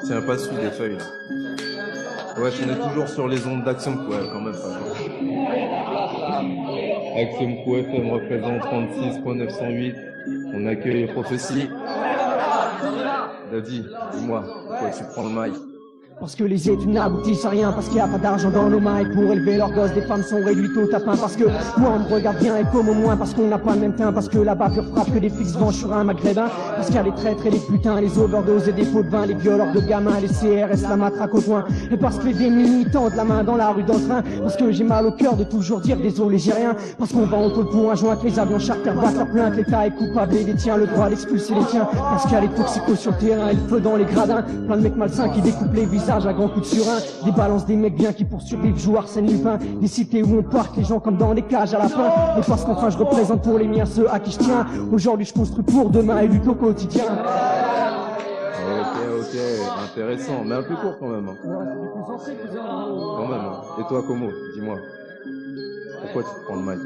Tiens, pas celui des feuilles là. Ouais, on est toujours sur les ondes d'Axiom Quoi, quand même pas. Axiom Quoi FM représente 36.908. On accueille Prophétie. Daddy, dis-moi, pourquoi tu prends le mic? Parce que les études n'aboutissent à rien, parce qu'il n'y a pas d'argent dans nos mailles pour élever leurs gosses, des femmes sont réduites au tapin, parce que moi on me regarde bien et comme au moins, parce qu'on n'a pas le même teint, parce que la bavure frappe que des flics se vengent sur un maghrébin, parce qu'il y a les traîtres et les putains, les overdoses et des pots de vin, les violeurs de gamins, les CRS, la matraque au coin, et parce que les démunis tendent la main dans la rue dans le train, parce que j'ai mal au cœur de toujours dire désolé j'ai rien, parce qu'on va en taule pour un joint, que les avions charter battent leur plainte, l'État est coupable et détient le droit d'expulser les tiens, parce qu'il y a les toxicos sur le terrain et le feu dans les gradins, plein de mecs malsains qui découpent les visages à grands coups de surin, des balances des mecs bien qui pour survivre jouent Arsène Lupin, des cités où on parque les gens comme dans des cages à la fin, et parce qu'enfin je représente pour les miens ceux à qui je tiens, aujourd'hui je construis pour demain et lutte au quotidien. Ok, intéressant, mais un peu court quand même. Hein. Quand même. Hein. Et toi, Como, dis-moi, pourquoi tu te prends le mic?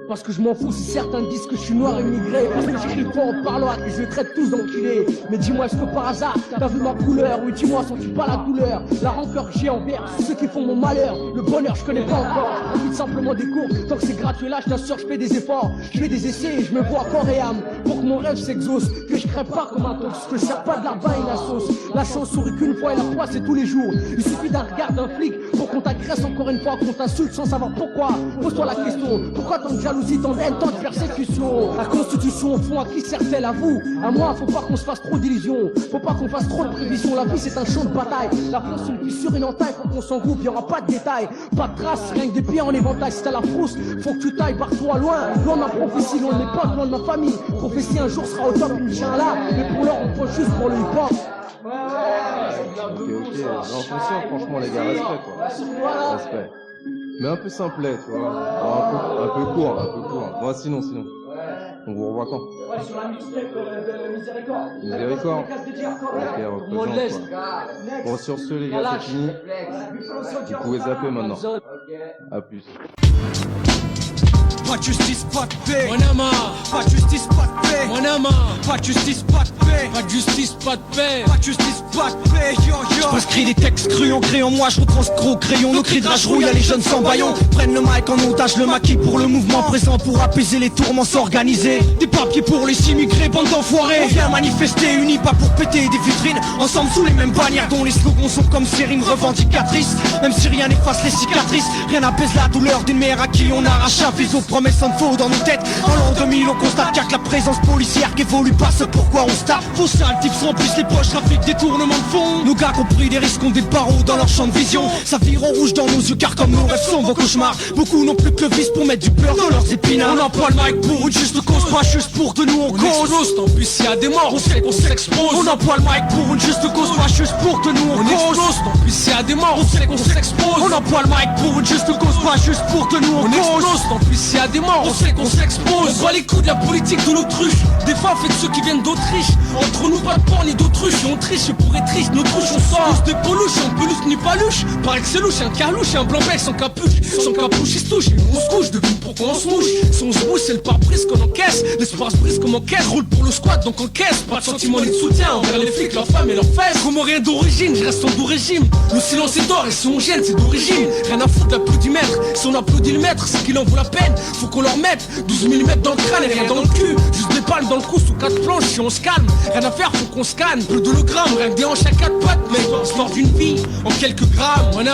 Parce que je m'en fous si certains disent que je suis noir et migré, parce que j'écris pas en parlant et je les traite tous d'enculés. Mais dis-moi, est-ce que par hasard t'as vu ma couleur? Oui, dis-moi, sens-tu pas la douleur, la rancœur que j'ai envers ceux qui font mon malheur? Le bonheur je connais pas encore, envie simplement des cours. Tant que c'est gratuit là, je t'assure, je fais des efforts, je fais des essais et je me vois corps et âme pour que mon rêve s'exauce, que je crève pas comme un tox, que je sers pas de la bain et la sauce. La chance sourit qu'une fois et la foi c'est tous les jours. Il suffit d'un regard d'un flic pour qu'on t'agresse encore une fois, qu'on t'insulte sans savoir pourquoi. Pose-toi la question, pourquoi tant de jalousie, tant de haine, tant de persécution? La constitution au fond, à qui sert-elle? À vous, à moi? Faut pas qu'on se fasse trop d'illusions, faut pas qu'on fasse trop de prévisions. La vie c'est un champ de bataille, la France une fissure, une entaille. Faut qu'on s'en groupe, y'aura pas de détails, pas de traces, rien que des pieds en éventail. Si t'as la frousse, faut que tu tailles par toi loin, loin de ma prophétie, loin de mes potes, loin de ma famille. Prophétie un jour sera au top, il me tient là, mais pour l'heure on prend juste pour le hip-hop. Ok, non, conscient, franchement les gars, respect quoi. Respect. Mais un peu simplet, tu vois. Un peu court. Bon, sinon. On vous revoit quand? Sur la mixtape de Miséricorde. Miséricorde. Ok, représente quoi. Bon, sur ce les gars, c'est fini. Vous pouvez zapper maintenant. A plus. Pas de justice, pas de paix. Pas de justice, pas de paix. Pas de justice, pas de paix. Pas de justice, pas de paix. Pas de justice, pas de paix. Yo. Je prescris des textes crus en crayon. Moi je retranscris au crayon. Nos cris de rage rouillent à les jeunes sans baillon. Prennent le mic en otage, le maquis pour le mouvement présent. Pour apaiser les tourments, s'organiser. Des papiers pour les immigrés, bande d'enfoirés. On vient manifester, unis pas pour péter des vitrines. Ensemble sous les mêmes bannières dont les slogans sont comme ces rimes revendicatrices. Même si rien n'efface les cicatrices, rien n'apaise la douleur d'une mère à qui on arrache un fils aux promesses sans faux dans nos têtes. En l'an 2000 on constate qu'il y a que la présence policière qui évolue pas ce pourquoi on se tape. Vos sales types remplissent les poches, trafic détournement de fonds. Nos gars qui ont pris des risques ont des barreaux dans leur champ de vision. Ça vire en rouge dans nos yeux car comme nos rêves sont vos cauchemars. Beaucoup n'ont plus que le vice pour mettre du beurre dans leurs épinards. On emploie le mic pour une juste cause, pas juste pour de nous on cause. Explose, tant pis s'il y a des morts, on sait qu'on s'expose. On emploie le mic pour une juste cause, pas juste pour de nous on cause. Explose, tant pis s'il y a des morts, on sait qu'on s'expose. On emploie le mic pour une juste cause, pas juste pour de nous on cause. Explose, tant pis s'il y a des morts, on sait qu'on s'expose. On voit les coups de la politique de l'autruche. Des fois faites ceux qui viennent d'Autriche. Entre nous pas de porc ni d'autruche. Et on triche pour être riche, nos truches on sort. Tous des polouches, en peluche ni paluche. Paraît que c'est louche, un carlouche, un blanc-bec sans capuche. Sans capuche il se touche, on se couche, devine pourquoi on se mouche. Si on se bouge c'est le pare-brise qu'on encaisse. L'espoir se brise comme en caisse, roule pour le squat donc en caisse. Pas de sentiment ni de soutien envers les flics, leurs femmes et leurs fesses. Comme rien d'origine, je reste en doux régime. Le silence est d'or et si on gêne c'est d'origine. Rien à foutre l'applaudimètre, si on applaudit le maître c'est qu'il en vaut la peine. Faut qu'on leur mette 12 mm dans le crâne et rien dans le cul. Juste des palmes dans le cou sous 4 planches si on se calme. Rien à faire faut qu'on scanne, peu d'hologrammes. Rien que des hanches à 4 pattes mec, l'histoire d'une vie en quelques grammes. On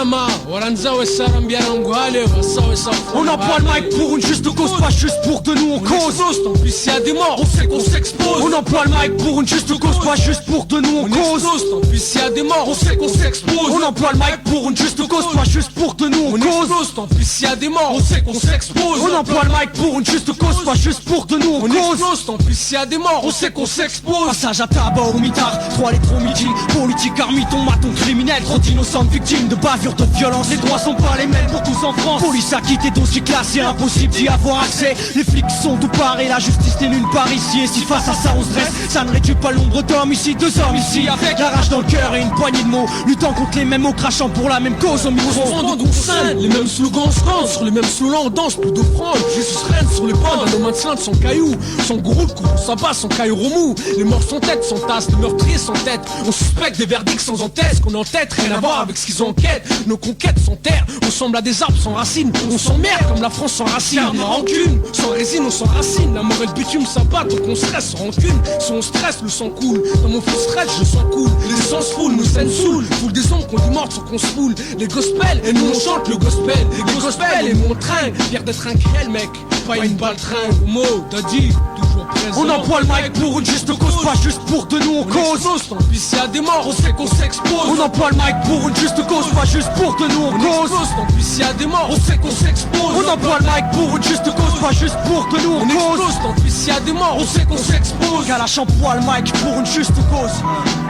emploie le mic pour une juste cause, pas juste pour de nous on cause. Tant pis s'il y a des morts, on sait qu'on s'expose. On emploie le mic pour une juste cause, pas juste pour de nous on cause. Tant pis s'il y a des morts, on sait qu'on s'expose. On emploie le mic pour une juste cause, pas juste pour de nous on cause. Tant pis s'il y a des morts, on sait qu'on s'expose. On emploie le mic pour une juste cause, pas juste pour de nous on cause. Tant pis s'il y a des morts, on sait qu'on s'expose. Passage à tabac au mitard, 3 lettres au meeting. Politique armiton, maton criminel, trop d'innocentes victimes de bavures, de violence. Les droits sont pas les mêmes pour tous en France. Police acquittée, dossier classé, impossible d'y avoir accès. Les flics sont tout parés, la justice n'est nulle part ici. Et si face à ça on se dresse, ça ne réduit pas le nombre d'hommes ici. 2 hommes ici, avec la rage dans le cœur et une poignée de mots, luttant contre les mêmes mots, crachant pour la même cause au micro. Donc on scène, les mêmes slogans se rendent. Sur les mêmes slogans on danse, plus d'offrandes. Jésus reine sur les bandes, nos mains de cylindres sans cailloux. Sans son gourou, le courant s'abat, son caillou mou. Les morts sont tête, sans tasse, les meurtriers sans tête. On suspecte des verdicts sans en-tête, qu'on est en tête, rien à voir avec ce qu'ils enquêtent. Nos conquêtes sans terre, on semble à des arbres sans racines. On s'emmerde comme la France sans racines. Car nos rancune, sans résine, on s'enracine. La mort et le bitume s'abat, donc on stresse sans rancune. Si on stresse, le sang coule. Dans mon faux stress, je sens cool. Les sangs se foulent, nos scènes saoulent. Foule des ombres qu'on dit mortes sans qu'on se foule. Les gospels, et nous on chante le gospel. Les gospels et mon train, fier d'être un créel mec. Pas une balle train, mot, daddy, toujours présent. On emploie le mic pour une juste cause, pas juste pour de nous on cause. Tant pis s'il y a des morts, on sait qu'on s'expose. On emploie le mic pour une juste cause, pas juste pour de nous on cause. Tant pis s'il y a des morts, on sait qu'on s'expose. On emploie le mic pour une juste cause, pas juste pour de nous on cause. Tant pis s'il y a des morts, on sait qu'on s'expose. Kalash emploie le mic pour une juste cause.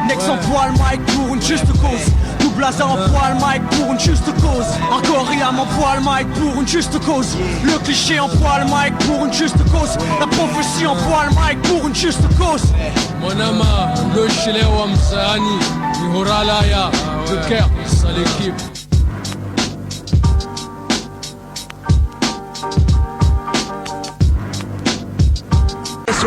Nex emploie le mic pour une juste cause. Doublaza emploie le mic pour une juste cause. Encore Riam emploie le mic pour une juste cause. Le cliché emploie le mic pour une juste cause. La prophétie emploie le mic pour une juste cause. Monama, le chile wa msaani, ni horalaya, de cœur, ça l'équipe. SOS.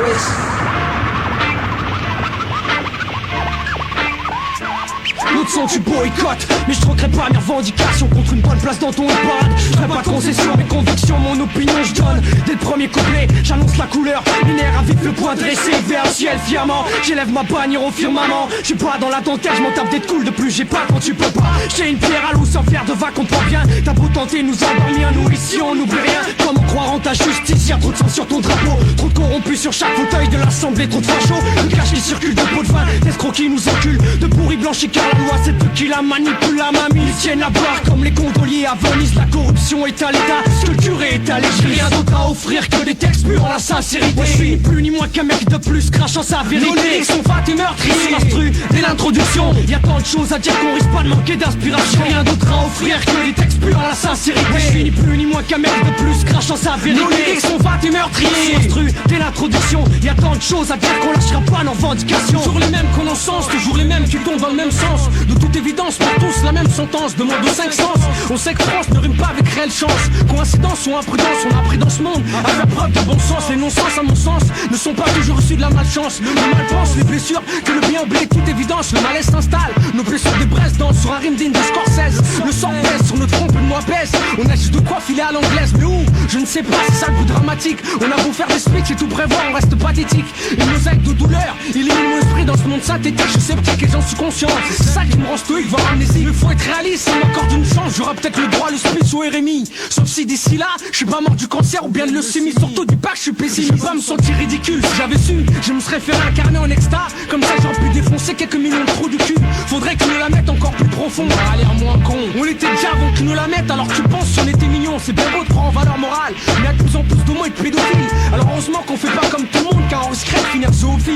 L'autre son tu boycottes, mais je troquerai pas mes revendications contre une bonne place dans ton parade. Je ferai pas de concession, mes convictions, mon opinion je donne. Dès le premier couplet, j'annonce la couleur. Lunaire avec le point dressé vers le ciel fièrement. J'élève ma bannière au firmament. Je suis pas dans la dentelle, je m'en tape des coules de plus. J'ai pas quand tu peux pas. J'ai une pierre à l'eau sans faire de vague, comprends bien. T'as beau tenter nous endormir, nous ici on n'oublie rien. Comment croire en ta justice, y'a trop de sang sur ton drapeau. Trop de corrompus sur chaque fauteuil de l'assemblée, trop de fachos. Le cache qui circule de peau de vin, d'escrocs qui nous enculent. De pourris blanchis car la loi c'est eux qui la manipulent, la mamie. Ils tiennent la barre comme les gondoliers à Venise. La corruption est à l'état, sculpturée est à l'église. Rien d'autre à offrir que des textes purs en la sincérité. Moi je suis ni plus ni moins qu'un mec de plus crachant sa vérité. Nos lyrics sont fat et meurtriers. Sur l'instru, dès l'introduction, y'a tant de choses à dire qu'on risque pas de manquer d'inspiration. Rien d'autre à offrir que des textes purs en la sincérité. Moi je suis ni plus ni moins qu'un mec de plus crachant sa vérité. Nos lyrics sont fat et meurtriers. Sur l'instru, dès l'introduction, y'a tant de choses à dire qu'on lâchera pas nos revendications. Toujours les mêmes qu'on en sens, toujours les mêmes qui tombent dans le même sens. De toute évidence, pour tous la même sentence, demande aux 5 sens. On sait que France ne rime pas avec réelle chance. Coïncidence ou imprudence, on a appris dans ce monde à faire preuve de bon sens. Les non-sens à mon sens ne sont pas toujours issus de la malchance. Le mal pense, les blessures, que le bien oublie toute évidence. Le malaise s'installe, nos blessures des braises dansent sur un rime digne de Scorsese. Le sang pèse sur notre front, peu de moi pèse. On a juste de quoi filer à l'anglaise, mais où? Je ne sais pas, c'est ça le plus dramatique. On a beau faire des speeches et tout prévoir, on reste pathétique. Une mosaïque de douleur, il est mon esprit dans ce monde synthétique. Je suis sceptique et j'en suis conscient. C'est ça qui me rend stoïque, voire amnésique. Il faut être réaliste, ça m'accorde une chance. J'aurai peut-être le droit, le speech au RMI. Sauf si d'ici là, je suis pas mort du cancer ou bien de leucémie. Surtout du pas que je suis pessimiste. Je vais pas me sentir ridicule. Si j'avais su, je me serais fait réincarner en extra. Comme ça j'aurais pu défoncer quelques millions de trous du cul. Faudrait qu'ils nous la mettent encore plus profond. On a l'air moins con. On était déjà avant qu'ils nous la mettent. Alors tu penses si on était mignon. C'est bien beau de prendre en valeur morale, mais y'a de plus en plus d'homos et de pédophiles. Alors heureusement qu'on fait pas comme tout le monde, car on risquerait de finir zoophile.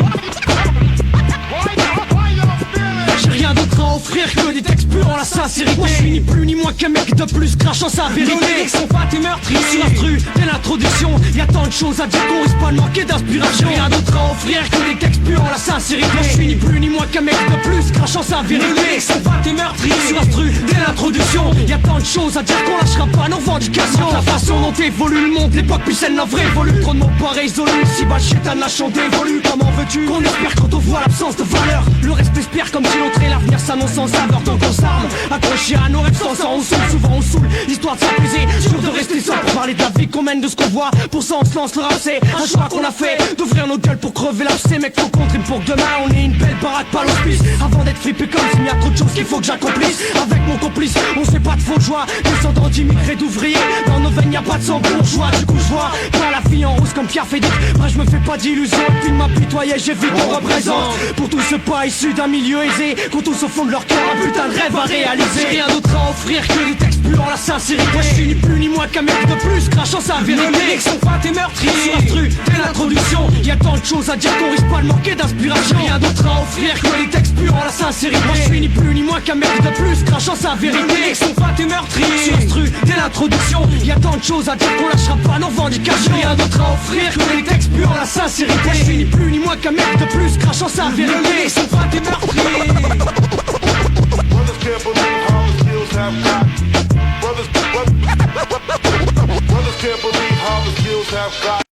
J'ai rien d'autre à offrir que des textes purs en la sincérité. Moi je suis ni plus ni moins qu'un mec de plus crachant sa vérité. Nos lyrics sont fat et meurtriers. Sur l'instru, dès l'introduction, y'a tant de choses à dire qu'on risque pas de manquer d'inspiration. J'ai rien d'autre à offrir que des textes purs en la sincérité. Moi je suis ni plus ni moins qu'un mec de plus crachant sa vérité. Nos lyrics sont fat et meurtriers. Sur l'instru, dès l'introduction, y'a tant de choses à dire qu'on lâchera pas nos revendications. La façon dont évolue le monde, l'époque puis celle n'a vrai évolue. Trop de mots pas résolus, si bas le chétan la chante évolue. Comment veux-tu qu'on espère quand on voit l'absence de valeur? Le reste espère comme si l'autre et l'avenir s'annonce en saveur. Tant qu'on s'arme, accroché à nos rêves sans sang, on saoule, souvent on saoule. Histoire de s'amuser, sûr de rester sans pour parler de la vie qu'on mène, de ce qu'on voit. Pour ça on se lance le rap, c'est un choix qu'on a fait d'ouvrir nos gueules pour crever l'abcès. Mec faut qu'on tripe pour que demain on ait une belle baraque, pas l'hospice. Avant d'être flippé comme s'il y a trop de choses qu'il faut que j'accomplisse. Avec mon complice, on sait pas de faux joie. Descendant d'immigrés d'ouvriers, dans nos veines y'a pas de sang bourgeois. Du coup je vois pas la fille en rose comme Pierre Fédic. Bref je me fais pas d'illusions, puis de m'apitoyer, j'évite qu'on représente. Pour tous ceux pas issus d'un milieu aisé, qu'on tous au fond de leur cœur un putain de rêve à réaliser. Rien d'autre à offrir que des textes purs en la sincérité. Moi je suis ni plus ni moins qu'un mec de plus crachant sa vérité. Nos lyrics sont fat et meurtriers. Sur l'instru, dès l'introduction, y'a tant de choses à dire qu'on risque pas de manquer d'inspiration. Rien d'autre à offrir que des textes purs en la sincérité. Moi je suis ni plus ni moins qu'un mec de plus crachant sa vérité. Nos lyrics sont fat et meurtriers. Sur l'instru, dès l'introduction, y'a tant de choses à dire qu'on lâchera pas nos revendications. Rien d'autre à offrir que des textes purs en la sincérité. Moi je suis ni plus ni moins qu'un mec de plus crachant sa vérité. Nos lyrics sont fat et meurtriers. Brothers can't believe how the skills have got. Brothers can't believe how the skills have got.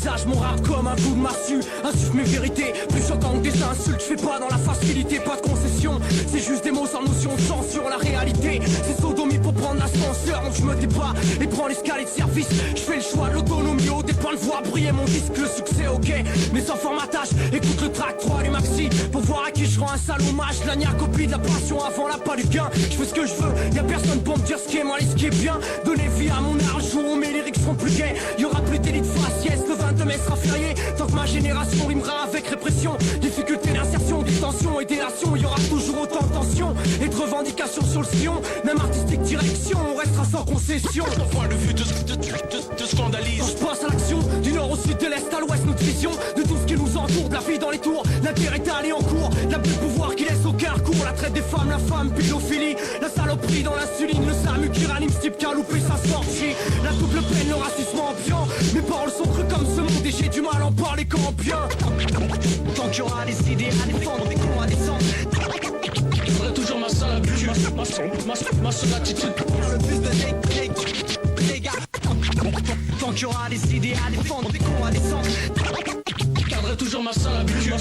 visage, mon rap comme un coup de massue. Insuffle mes vérités, plus choquant que des insultes. Je fais pas dans la facilité, pas de concession. C'est juste des mots sans notion de censure. La réalité, c'est sodomie pour prendre l'ascenseur. Donc je me débat et prends l'escalier de service. Je fais le choix de l'autonomie au départ de voir briller mon disque. Le succès ok, mais sans formatage. Écoute le track 3 du maxi pour voir à qui je rends un sale hommage. La copie de la passion avant la pas du gain. Je fais ce que je veux, y'a personne pour me dire ce qui est mal et ce qui est bien. Donner vie à mon art, jour où mes lyrics seront plus gays. Y'aura plus d'élite faciès, le 22 mai sera férié. Tant que ma génération rimera avec répression. Difficulté d'insertion, distension et délation. Y'aura toujours autant de tension et de revendications sur le sillon. Même artistique direction, on restera sans concession. Ton point de vue te scandalise. Quand je passe à l'action, du nord au sud, de l'est à l'ouest, notre vision de tout ce qui nous entoure, de la vie dans les tours, la guerre est allée en cours, l'abus de pouvoir qui laisse aucun recours, la traite des femmes, la femme, pédophilie, la saloperie dans l'insuline, le SAMU qui ranime ce type qui a loupé sa sortie, la double peine, le racisme ambiant, mes paroles sont crues comme ce monde et j'ai du mal à en parler quand bien. Tant qu'il y aura des idées à défendre, des cons à descendre, j'aurai toujours ma seule habitude, ma seule attitude. le plus de dégâts. Tant qu'il y aura des idées à défendre, des cons à descendre, Garderai toujours ma seule habitude,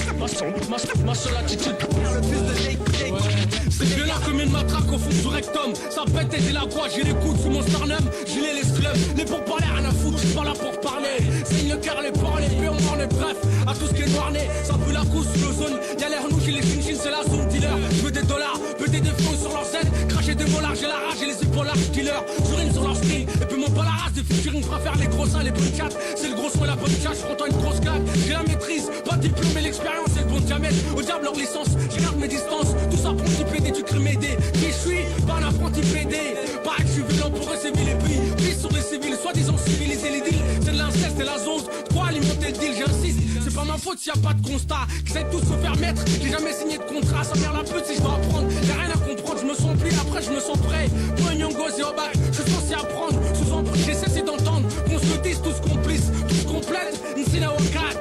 ma seule attitude. le plus de dégâts. C'est violent comme une matraque au fond du rectum. Ça pète et j'ai la voix, j'ai les coudes sous mon sternum. J'ai les clubs, les pourparlers, rien à foutre, j'suis pas là pour parler. Saigne le cœur, les porcs, les pieds, on mord les bref. À tout ce qui est noir-né, ça pue la couche sous l'ozone. Y'a l'air nous, j'ai les chin c'est la zone dealer. J'veux des dollars, péter des faux sur leur scène. Cracher des molars, j'ai la rage, j'ai les épaules larges, dealer. Je rime sur leur style, et puis mon pas la race des featuring. Préfère les gros seins, les bonnes chattes. C'est le gros son et la bonne chatte, j'prends-toi une grosse claque. J'ai la maîtrise, pas de diplôme, mais l'expérience, c'est le bon diamètre. Au diable leur licence, je garde mes distances. Tout ça pour t'y péder, tu crées m'aider. Qui je suis, pas un apprenti pédé. Pareil que je suis violent pour recevoir les pays. Pisse sur les civils, soi-disant civiliser les deals. C'est de l'inceste, c'est la zone. Quoi alimenter le deal, j'insiste. C'est pas ma faute s'il y a pas de constat. Qu'ils aient tous se faire mettre. J'ai jamais signé de contrat. Ça mère la pute si je dois apprendre. Y'a rien à comprendre, je me sens plus. Après, je me sens prêt. Moi, Nyongo, c'est au bac. Je suis censé apprendre. Sous emprise, j'ai cessé d'entendre. Qu'on se dise tous complices, tous complètes. Nsina Wakat.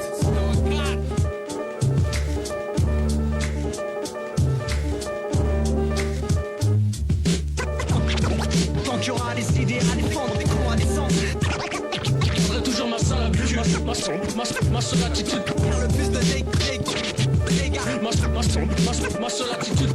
Tant qu'il y aura des idées à défendre, des cons à descendre, J'aurai toujours ma seule habitude, ma seule attitude. le plus de dégâts. Ma seule attitude.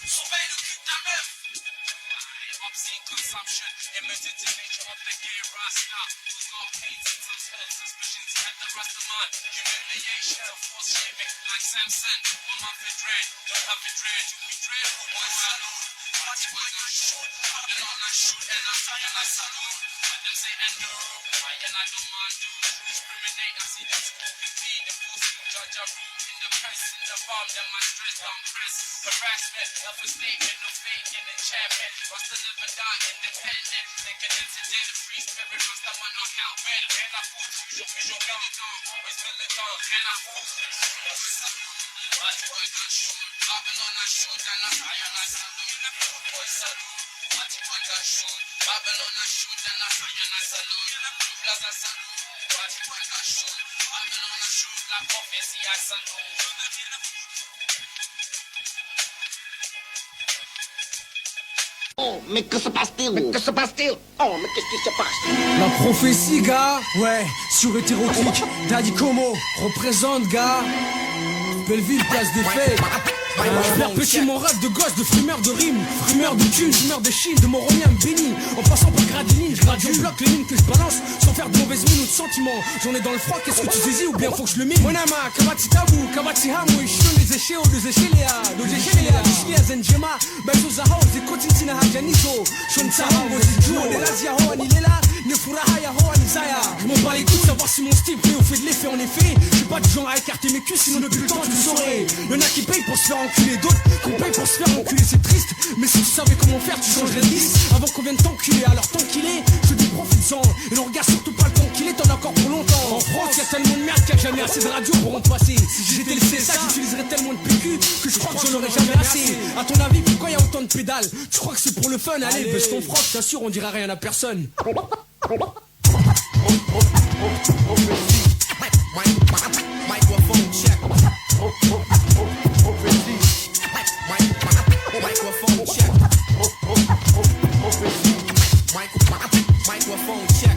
Surveille le cul d'un assumption. Imitates the nature of the gay rasta. Who's got pains and suspicions at the rest of man. Humiliation of force shaming like Samson. One month it dread, don't have it dread. You be dread, who boy salute. Party boy gon' shoot. And all I shoot and I salute. Let them say enduro. Why and I don't mind do. Discriminate, I see them spoken being. The fools who judge a rule in the press. In the bomb, then my stress don't press. Harassment, self-estatement, no faking, enchantment. Rasta never die independent. Decadence and dead free spirit. Rasta man not help it. And I fool you, visual militant. Always militant. And I fool you. Party boy gon' shoot. Babylon I shoot and I fire and I salute. Boy salute. Party boy gon' shoot. Babylon I shoot and I fire and I salute. Blaz I salute. Party boy gon' shoot. Babylon I shoot. La prophecy I salute. Oh, mais que se passe-t-il? Mais que se passe-t-il? Oh, mais qu'est-ce qui se passe? La prophétie, gars, ouais, sur hétéroclique, Daddy Como, représente, gars, Belleville, place des fêtes. Je perpétue mon rêve de gosse, de fumeur de rimes, fumeur de thunes, fumeur de chine, de moronien béni. En passant par Gradini, je grade je bloque les lignes que je balance, sans faire de mauvaises mines ou de sentiments. J'en ai dans le froid, qu'est-ce que tu saisis ou bien faut que je le mine? Monama, kabati tabu, kabati hamu, ishon des échés ou des échéléa, dos échéléa, des zenjema, bezozaho, des kotintina hajanizo, shon sahambo, zijuo, des lazia ho, anilela, ne furaha ho, anisaya. Je m'en bats les couilles de savoir si mon style fait ou fait de l'effet en effet. Je suis pas du genre à écarter mes culs, sinon depuis le temps tu le saurais. Y'en a qui payent pour se faire enculer, d'autres qu'on paye pour se faire enculer, c'est triste. Mais si tu savais comment faire, tu changerais de liste avant qu'on vienne t'enculer. Alors tant qu'il est, je te dis profite-en. Et n'en regarde surtout pas le temps qu'il est, t'en as encore pour longtemps. En France, y'a tellement de merde qu'il y a jamais assez de radio pour en passer. Si j'étais le CSA, j'utiliserais tellement de PQ que je crois que j'en aurais jamais assez. À ton avis, pourquoi y'a autant de pédales? Tu crois que c'est pour le fun? Allez, baisse ton froc, t'assure, on dira rien à personne. Microphone check. Microphone check. Microphone check.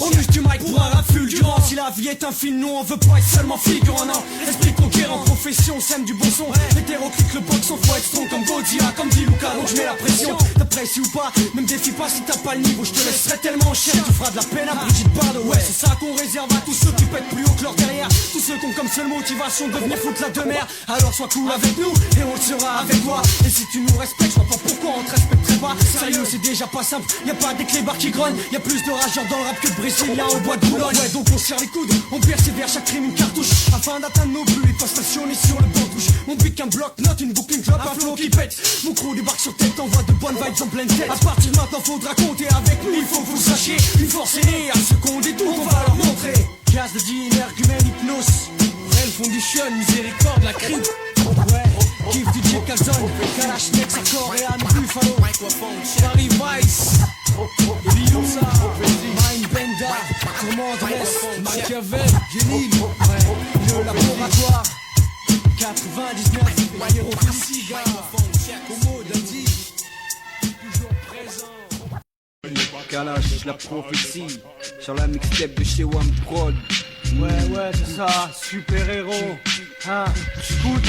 On use du mic pour un rap fulgurant. Si la vie est un film, nous on veut pas être seulement figurant. Non, esprit conquérant, profession, sème du bon son. Hétéroclite, le boxon, faut être strong comme Godzilla, comme dit Luca. Donc je mets la pression, t'apprécies ou pas, ne me défie pas si t'as pas le niveau. Je te laisserai tellement cher, tu feras de la peine à Brigitte Bardot. Ouais, c'est ça qu'on réserve à tous ceux qui pètent plus haut que leur derrière. Tous ceux qui ont comme seule motivation de venir foutre la demeure. Alors sois cool avec nous et on le sera avec toi. Et si tu nous respectes, je vois pas pourquoi on te respecterait pas. Sérieux, c'est déjà pas simple, y a pas des clébards qui grognent. Y a plus de rageurs dans le rap que de Brésiliens au bois de Boulogne. Ouais, donc on serre les coudes, on persévère, chaque crime une cartouche afin d'atteindre nos buts et pas stationner sur le banc touche. Mon but qu'un bloc note, une boucle, une clope, un flow qui pète. Mon crew débarque sur tête, envoie de bonnes vibes en pleine tête. À partir de maintenant faudra compter avec nous, il faut que vous sachiez. Une force aînée à ceux qu'on détourne, on va leur montrer. Gaz de dealer, humaine, hypnose, Ren Foundation, miséricorde, la crime. Ouais, Give DJ Calzone, Kalash, Nex, Accord et Anne Buffalo. Paris Vice, Bilousa, Mind Benda, Commandresse, Machiavel, Jenny, ouais, le laboratoire, 99, Hero Fissiga, Como Dandy, toujours présent. Kalash, la prophétie, sur la mixtape de chez One Prod. Ouais, c'est ça, super héros. Hein, écoute.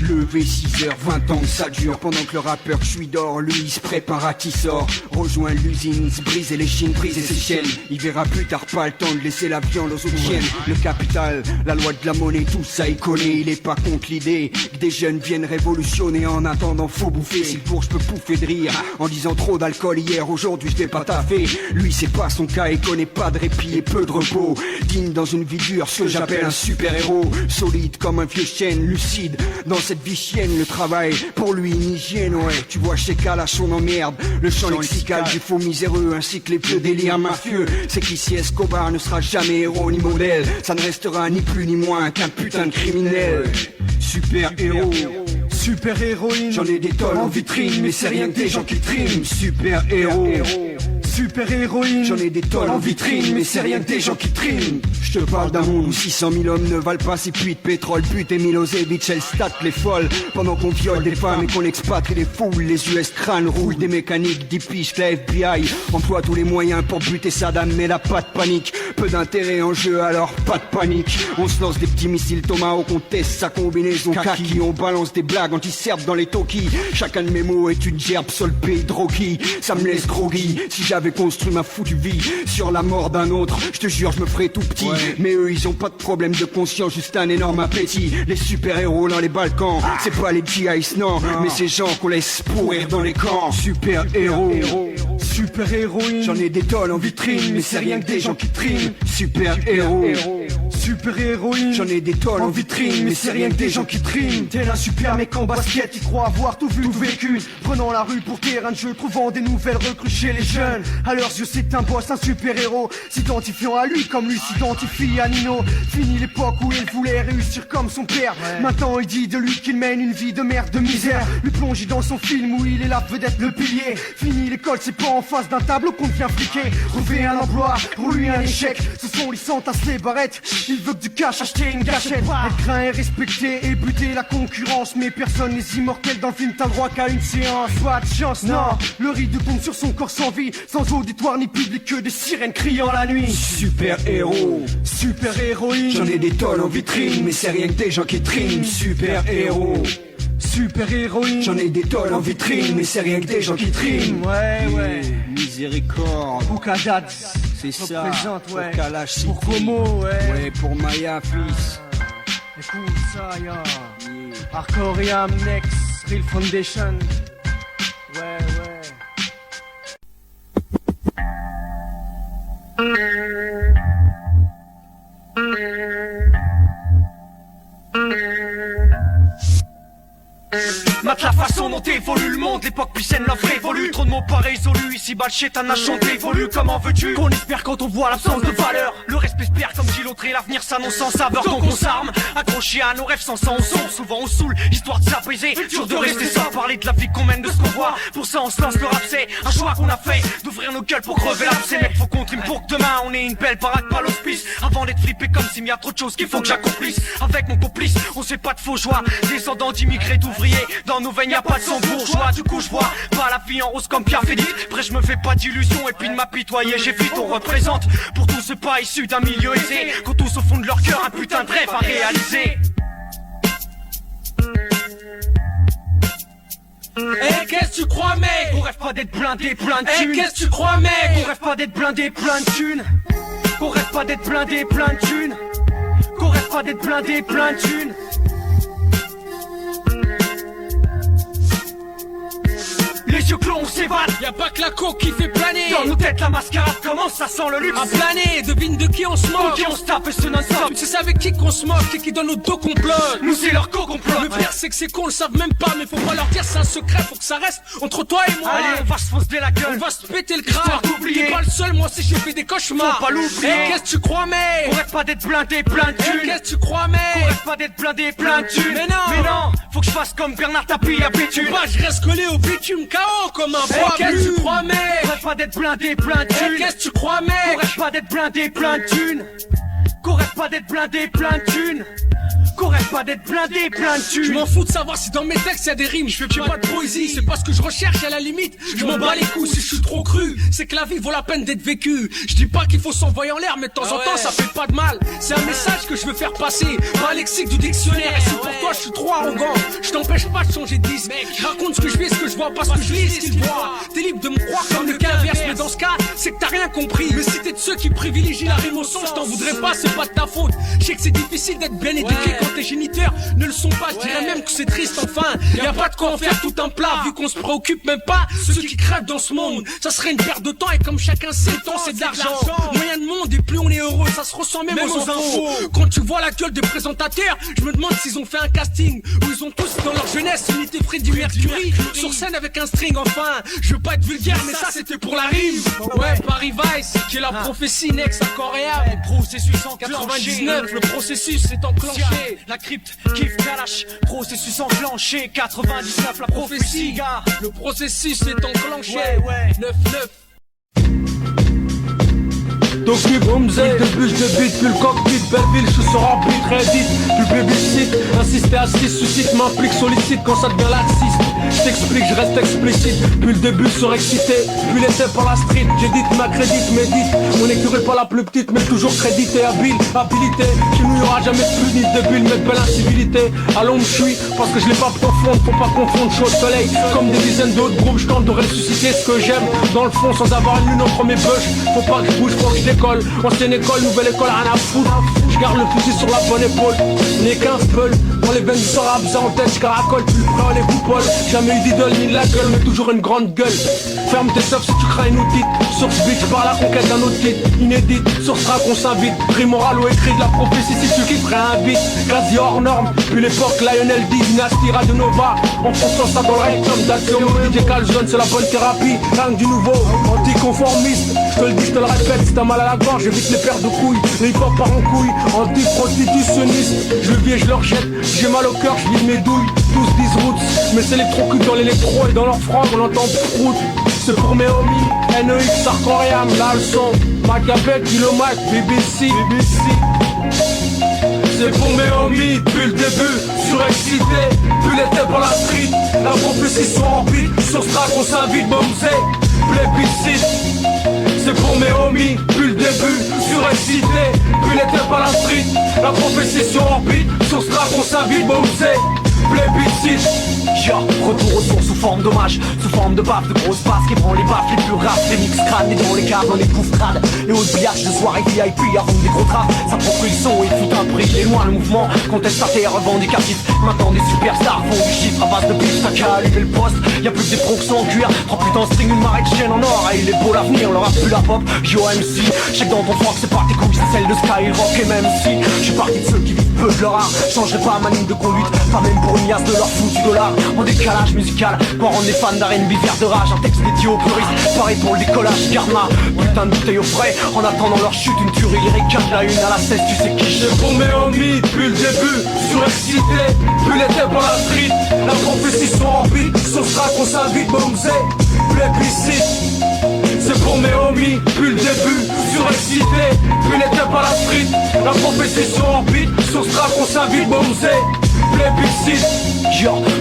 Levé 6h, 20 ans, ça dure. Pendant que le rappeur que je suis dort, lui il se prépare à qui sort. Rejoint l'usine, se briser les chines, briser ses chaînes. Il verra plus tard, pas le temps de laisser la viande aux autres chiennes. Le capital, la loi de la monnaie, tout ça il connaît. Il est pas contre l'idée que des jeunes viennent révolutionner. En attendant faut bouffer, si le bourge peut pouffer de rire. En disant trop d'alcool hier, aujourd'hui je vais pas taffer. Lui c'est pas son cas, il connaît pas de répit et peu de repos. Digne dans une vie dure, ce que j'appelle un super héros. Solide comme un vieux chêne, lucide dans cette vie chienne. Le travail pour lui une hygiène, ouais. Tu vois chez Kalash on emmerde le champ lexical du faux miséreux ainsi que les vieux délires mafieux. C'est qu'ici Escobar ne sera jamais héros ni modèle. Ça ne restera ni plus ni moins qu'un putain de criminel. Super héros, super héroïne. J'en ai des tonnes en vitrine, mais c'est rien que des gens qui triment. Super héros, super héroïne. J'en ai des tonnes en vitrine, mais c'est rien que des gens qui triment. Je te parle d'un monde où 600 000 hommes ne valent pas 6 puits de pétrole. But et Milosevic, elle state les folles. Pendant qu'on viole des femmes et qu'on expatrie des foules, les US crânes roulent des mécaniques, d'Ipiche, la FBI emploie tous les moyens pour buter Saddam, mais là pas de panique. Peu d'intérêt en jeu, alors pas de panique. On se lance des petits missiles Tomahawk, on teste sa combinaison kaki. On balance des blagues anti-serbes dans les talkies. Chacun de mes mots est une gerbe sur le pays de Rocky. Ça me laisse groggy. Si j'avais construit ma foutue vie sur la mort d'un autre, je te jure je me ferais tout petit. Mais eux ils ont pas de problème de conscience, juste un énorme appétit. Les super-héros dans les Balkans, c'est pas les GIs non, mais ces gens qu'on laisse pourrir dans les camps. Super-héros, super-héroïne, j'en ai des tonnes en vitrine, mais c'est rien que des gens qui triment. Super-héros, super-héroïne, j'en ai des tonnes en vitrine, mais c'est rien que des gens qui triment. Tel un super mec en basket, il croit avoir tout vu, tout vécu. Prenant la rue pour terrain de jeu, trouvant des nouvelles recrues chez les jeunes. À leurs yeux c'est un boss, un super-héros, s'identifiant à lui comme lui s'identifie à Nino. Fini l'époque où il voulait réussir comme son père. Maintenant il dit de lui qu'il mène une vie de merde, de misère. Lui plonger dans son film où il est la vedette, le pilier. Fini l'école, c'est pas en face d'un tableau qu'on devient fliqué. Trouver un emploi, pour lui un échec. Ce sont les s'entasse les barrettes. Il veut que du cash, acheter une gâchette. Être craint et respecté et buter la concurrence. Mais personne n'est immortel dans le film, t'as le droit qu'à une séance. Pas de chance, non. Le rideau tombe sur son corps sans vie, sans auditoire ni public, que des sirènes criant la nuit. Super-héros, super-héroïne, j'en ai des tonnes en vitrine, mais c'est rien que des gens qui triment. Super-héros, super-héroïne, j'en ai des tonnes en vitrine, mais c'est rien que des gens qui triment. Ouais. Miséricorde, Boukadad, c'est ça. Ouais. Pour Kalash, pour Como, ouais, pour Maya, fils. Écoute ça, ya. Arcoriam, Next, Real Foundation. Ouais. Mate la façon dont évolue le monde, l'époque puis saine l'offre évolue. Trop de mots pas résolus, ici bas le chétan a chanté évolue. Comment veux-tu qu'on espère quand on voit l'absence de valeur? Le respect se perd comme dit l'autre et l'avenir s'annonce sans saveur. Donc on s'arme, accroché à nos rêves sans sang. On sombre, souvent on saoule, histoire de s'apaiser. Dur de rester sans parler de la vie qu'on mène, de ce qu'on voit. Pour ça on se lance, le rap c'est un choix qu'on a fait, d'ouvrir nos gueules pour crever l'abcès. Mec faut qu'on trime pour que demain on ait une belle parade, pas l'hospice. Avant d'être flippé comme s'il y a trop de choses qu'il faut que j'accomplisse. Avec mon complice, on sait pas de faux joie. Descendant d'immigrés, d'ouvriers, dans nos veines y'a pas de sang bourgeois. Du coup je vois pas la vie en rose comme Pierre Fédit. Après je me fais pas d'illusions et puis de m'apitoyer. J'ai vite on représente pour tous ceux pas issus d'un milieu aisé, qu'on tous au fond de leur cœur un putain de rêve à réaliser. Eh qu'est-ce que tu crois mec? On rêve pas d'être blindé plein de thunes. Eh qu'est-ce que tu crois mec? On rêve pas d'être blindé plein de thunes. Qu'on rêve pas d'être blindé plein de thunes. Qu'on rêve pas d'être blindé plein de thunes. Les yeux clos on s'évade, y'a pas que la coke qui fait planer. Dans nos têtes la mascarade commence, ça sent le luxe. À planer, devine de qui on se moque. De qui on se tape et ce non-stop. Tu sais avec qui qu'on se moque et qui donne au dos qu'on plotte. Nous c'est leur co-complot. Le pire c'est que c'est con, le savent même pas. Mais faut pas leur dire c'est un secret, faut que ça reste entre toi et moi. Allez on va se foncer la gueule, on va se péter le crâne. T'es pas le seul, moi aussi j'ai fait des cauchemars. Faut pas l'oublier. Eh qu'est-ce que tu crois mec? On rêve pas d'être blindé plein de thunes. Eh qu'est-ce que tu crois mec? On rêve pas d'être blindé plein de thunes. Mais non, faut que je fasse comme Bernard Tapie à bitume. Bah je reste collé au bitume KO comme un poids. Qu'est-ce que tu crois mec? On rêve pas d'être blindé plein de thunes. Qu'est-ce que tu crois mec? On rêve pas d'être blindé plein de thunes. Qu'on rêve pas d'être blindé plein de thunes. Qu'on rêve pas d'être blindé plein de thunes. Je m'en fous de savoir si dans mes textes y'a des rimes. Je fais pas de poésie, c'est pas ce que je recherche à la limite. Je m'en bats les couilles si je suis trop cru. C'est que la vie vaut la peine d'être vécue. Je dis pas qu'il faut s'envoyer en l'air, mais de temps en temps ça fait pas de mal. C'est un message que je veux faire passer, pas un lexique du dictionnaire. Et si pour toi je suis trop arrogant, je t'empêche pas de changer de disque. Je raconte ce que je vis, ce que je vois, pas ce que je lis, ce qu'il voit. T'es libre de me croire comme le cas inverse, mais dans ce cas, c'est que t'as rien compris. Mais si t'es de ceux qui privilégient la rime au son, je t'en voudrais pas, c'est pas de ta faute. Je sais que c'est difficile d'être bien éduqué quand tes géniteurs ne le sont pas, je dirais même que c'est triste enfin. Y'a pas de quoi en faire tout un plat, vu qu'on se préoccupe même pas ceux qui crèvent dans ce monde. Ça serait une perte de temps et comme chacun sait, le temps c'est de l'argent. Moyen de monde et plus on est heureux, ça se ressent même aux infos. Quand tu vois la gueule des présentateurs, je me demande s'ils ont fait un casting où ils ont tous dans leur jeunesse imité Freddie Mercury sur scène avec un string. Enfin, je veux pas être vulgaire mais ça c'était pour la rime. Ouais, Paris Vice, qui est la prophétie Next à Coréa. Processus en 99, le processus s'est enclenché. La crypte, kiff, Kalash, processus enclenché. 99, la prophétie, gars. Le processus s'est enclenché. Ouais. 9-9. t'occupe. Hit de bûche de bite, puis le cockpit, Belleville, je suis sur orbite, très vite. Puis le plébiscite, insister à 6, suscite, m'implique, sollicite quand ça devient laxiste. Je t'explique, je reste explicite, puis le début surexcité, puis l'essai par la street, j'édite, m'accrédite, médite. Mon écurie pas la plus petite, mais toujours crédité, habile, habilité. Chez nous y'aura jamais de plus ni de débile, mais de belle incivilité. À l'ombre je suis, parce que je l'ai pas profonde, faut pas confondre chaud soleil. Comme des dizaines d'autres groupes, je tente de ressusciter ce que j'aime. Dans le fond, sans avoir une lune entre mes bush. Faut pas que je bouge, faut que je décolle. Ancienne école, nouvelle école, rien à foutre. Je garde le fusil sur la bonne épaule. Né 15 peuls, pour les veines du sort à en tête, je caracole, plus près les coupoles. Jamais eu d'idole ni de la gueule, mais toujours une grande gueule. Ferme tes subs si tu crains une audite. Source bitch par la conquête d'un autre titre. Inédite, source rap on s'invite. Rime oral ou écrit de la prophétie si tu kifferais un beat. Quasi hors norme, puis l'époque Lionel D, Dynasty, Radio Nova. Enfonçant ça dans le rectum, d'action. DJ Calzone, c'est la bonne thérapie. Rien que du nouveau, anticonformiste. Je te le dis, je te le répète, si t'as mal à la gorge, j'évite les paires de couilles. Les hip-hop part en couilles, anti-prostitutionniste. Je le vis et je leur jette, j'ai mal au cœur, je vide mes douilles. Tous disent roots, mais c'est l'électrocute dans l'électro et dans leur franc, on entend prout. C'est pour mes homies, NEX, Sarkoriam, là le son. Macabeth, Kilomac, BBC. C'est pour mes homies, depuis le début, surexcité. Plus les têtes par la street, la prophétie sur orbite. Sur Strack on s'invite, bombsé, plébiscite. C'est pour mes homies, depuis le début, surexcité. Plus les têtes par la street, la prophétie sur orbite. Sur Strack on s'invite, bombsé, plébiscite. Retour aux sources sous forme d'hommage, sous forme de baffe, de grosses basses qui prend les baffes les plus rares, les mix crânes, les dans les caves, dans les coups crades, et au billage de soirée VIP avant des gros trappes, s'approprie le son et fout un prix, il est loin le mouvement, contestataire, revendicatif, maintenant des superstars font du chiffre à base de piste, t'as qu'à allumer le poste, y'a plus que des procs sans cuir, 3 putains string, une marée de chaîne en or, et il est beau l'avenir, on leur a plus la pop, JOMC, j'sais que dans ton froc c'est pas tes couilles, c'est celle de Skyrock, et même si, j'suis parti de ceux qui vivent peu de leur art, changerai pas ma ligne de conduite, pas même pour une liasse de leur foutu dollar. En décalage musical, pour rendre les fans d'R&B vers de rage. Un texte dédié aux puristes, pareil pour le décollage. Karma, putain de bouteille au frais. En attendant leur chute, une tuerie lyrique, de la une à la 16, tu sais qui. C'est pour mes homies, depuis le début, surexcité. Plus les têtes par la street, la prophétie sur orbite. Sur Strack on s'invite, bombsé, plébiscite. C'est pour mes homies, depuis le début, surexcité. Plus les têtes par la street, la prophétie sur orbite. Sur Strack on s'invite, bombsé, plébiscite.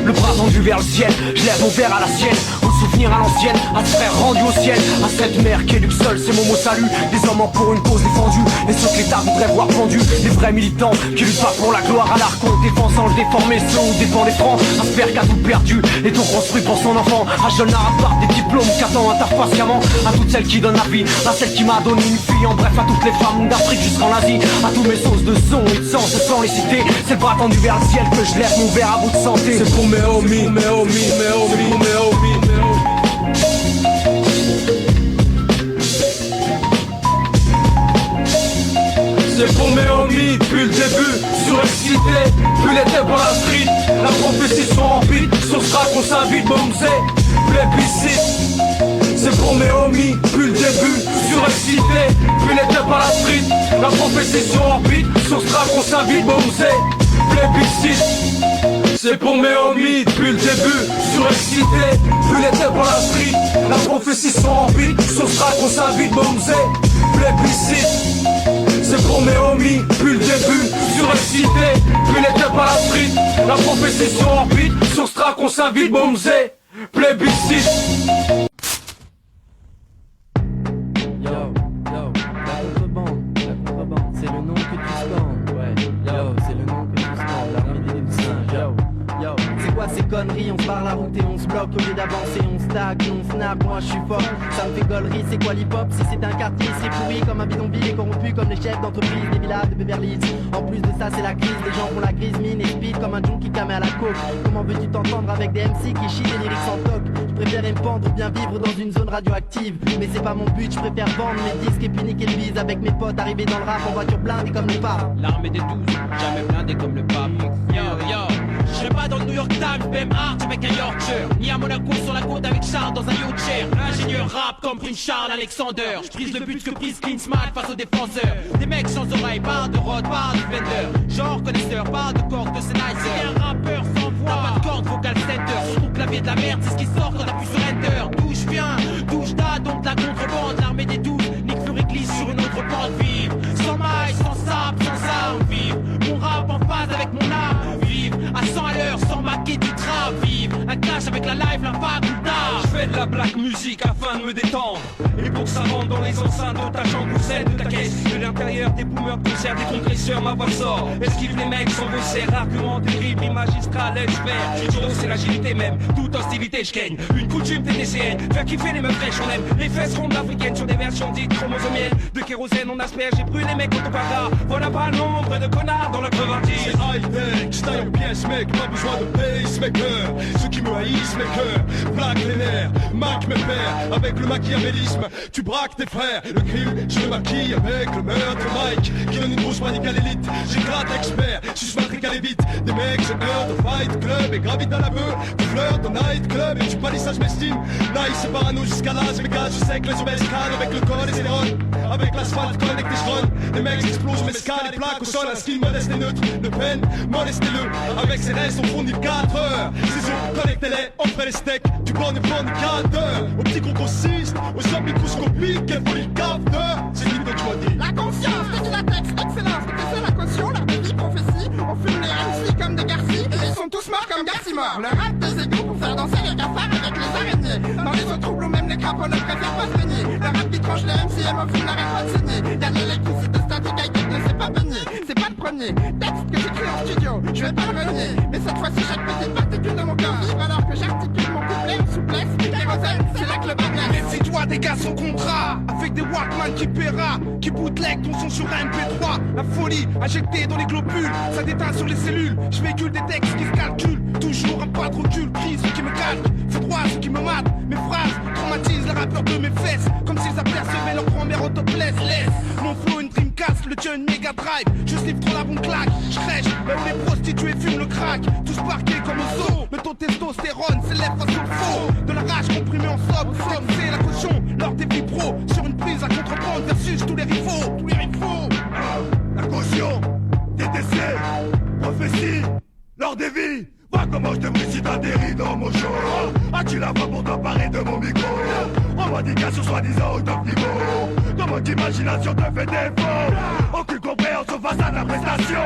Le bras tendu vers le ciel, je lève mon verre à la sienne. Au souvenir à l'ancienne, à ce frère rendu au ciel. À cette mère qui éduque seule, c'est mon mot salut. Des hommes en pour une cause défendue. Et ceux que l'État voudrait voir pendus. Les vrais militants qui luttent pas pour la gloire à l'arc. On défend sans le déformer, ceux où dépend des francs. Un père qui a tout perdu et tout construit pour son enfant. À jeune à part des diplômes qu'attend un taf patiemment. À toutes celles qui donnent la vie, à celle qui m'a donné une fille. En bref à toutes les femmes d'Afrique jusqu'en Asie. À tous mes sources de son et de sang, sans les citer. C'est le bras tendu vers le ciel que je lève mon verre à bout de santé. C'est pour mes homies, mes homies, mes homies, mes homies, mes homies. C'est pour mes homies, depuis le début, surexcité. Plus les têtes par la street, la prophétie sur orbite. Sur Strack on s'invite, bombsé, plébiscite. C'est pour mes homies, depuis le début, surexcité. Plus les têtes par la street, la prophétie sur orbite. Sur Strack on s'invite, bombsé, plébiscite. C'est pour mes homies, depuis le début, surexcité. Plus les têtes par la street, la prophétie sur orbite. Sur Strack on s'invite, bombsé, plébiscite. C'est pour mes homies, depuis le début, surexcité. Plus les têtes par la street, la prophétie sur orbite. Sur Strack on s'invite, bombsé, plébiscite. C'est le nom que tu scandes, ouais. Yo, c'est le nom que tu scandes, l'armée des singes, yo. C'est quoi ces conneries, on se barre la route et on se bloque. Au lieu d'avancer, on stagne, on snap, moi je suis fort. Ça me fait gaulerie, c'est quoi l'hip-hop? Si c'est un quartier, c'est pourri comme un bidonville et corrompu comme les chefs d'entreprise des villas de Beverly Hills. En plus de ça, c'est la crise, les gens font la grise mine et speed comme un junkie camé à la coke. Comment veux-tu t'entendre avec des MC qui chient des lyrics sans toc? Je préfère me pendre ou bien vivre dans une zone radioactive. Mais c'est pas mon but, je préfère vendre mes disques et puis niquer le bise avec mes potes, arriver dans le rap en voiture blindée comme le pape. L'armée des 12, jamais blindée comme le pape. Yo, yo. Je serai pas dans le New York Times, BM Art avec un Yorkshire, ni à Monaco sur la côte avec Charles dans un yacht cher. Ingénieur rap comme Prince Charles Alexander. Je prise le but que prise Clean Smile face aux défenseurs. Des mecs sans oreilles, barre de rod, barre de Blender. Genre connaisseur, barre de cordes de Sennheiser. C'est un rappeur sans voix, t'as pas de corde vocal center. Sur ton clavier de la merde, c'est ce qui sort quand t'appuies sur Enter. D'où je viens, d'où je donc la contrebande. L'armée des 12, Nick Fury glisse sur une autre bande. la live, la faculté. Je fais de la black music afin de me détendre. Et pour que ça rentre dans les enceintes de ta chambre ou celle de ta caisse, de l'intérieur des boomers de concert, des compresseurs, ma voix sort. Esquive les mecs sans vos serres, argument terrible, magistral, expert. Judo c'est l'agilité même, toute hostilité je gagne. Une coutume TDCN, faire kiffer les meufs fraîches on aime. Les fesses rondes africaines sur des versions dites chromosomiennes. De kérosène on asperge, j'ai brûlé les mecs au bagarre. Voilà pas le nombre de connards dans la crevardise. C'est high-tech, j'taille en pièces mec, pas besoin de pacemaker. Ceux qui me haïssent mes cœurs, plaque les nerfs, Mac mes pères. Avec le machiavélisme, tu braques tes frères. Le crime, je le maquille avec le meurtre Mike qui donne une grosse panique à l'élite. J'éclate expert, suce matrique à vite. Des mecs, j'ai peur de fight club et gravite à la beuh. Tu fleurs de night club et tu palissage m'estime. Nice, c'est parano jusqu'à là, mes gars, je sais que les obèses crânent avec le corps et les neurones. Avec l'asphalte, connecte tes chrones. Les mecs explosent mes scales, les plaques au sol. Un skill modeste et neutre, de peine, molestez-le. Avec ses restes, on fournit 4 heures. Ces os, connectez-les, on fait les steaks. Tu bornes et bornes 4 heures. Au petit concorsiste, aux hommes microscopiques, quel folie capteur. C'est lui que tu m'as dit. La conscience, c'est une latex, excellence, c'est la caution, leur débit, prophétie. On fume les MC comme des garcis, et ils sont tous morts comme Garci mort. Le rap des égouts pour faire danser les cafards avec les araignées. Dans les autres troubles ou même les crapauds ne préfèrent pas se baigner. Le rap qui tranche les MC et m'offre n'arrête pas de saigner. Y'a de l'électricité statique, high-tech ne sait pas baigner. C'est pas le premier texte que j'écris en studio, je vais pas le renier. Mais cette fois-ci, chaque petite particule de mon corps vibre alors que j'articule mon couplet en souplesse. Kérosène, c'est là que le bas blesse. Si toi des gars sans contrat, avec des Walkman qui paiera, qui bootleg ton son sur un MP3. La folie injectée dans les globules, ça déteint sur les cellules. Je véhicule des textes qui se calculent, toujours un pas de recul. Crise qui me calque, fait droit ceux qui me matent. Mes phrases traumatisent les rappeurs de mes fesses, comme s'ils apercevaient leur grand-mère au topless. Laisse mon flow une Dreamcast, le tien une Mega Drive. Je slip trop la bonne claque, je crèche là où les prostituées fument le crack. Tous parqués comme au zoo, le taux de testostérone s'élève face au faux. De la rage comprimée en sobre, c'est la caution. Lors des vibros, sur une prise à contreprendre versus tous les rivaux. La caution, TTC, prophétie, lors des vies. Vois comment je te brise si t'atterris dans mon show. As-tu la voix pour t'emparer de mon micro? Revendication soi-disant au top niveau. Comment d'imagination te fait défaut? Aucune compréhension face à ta prestation.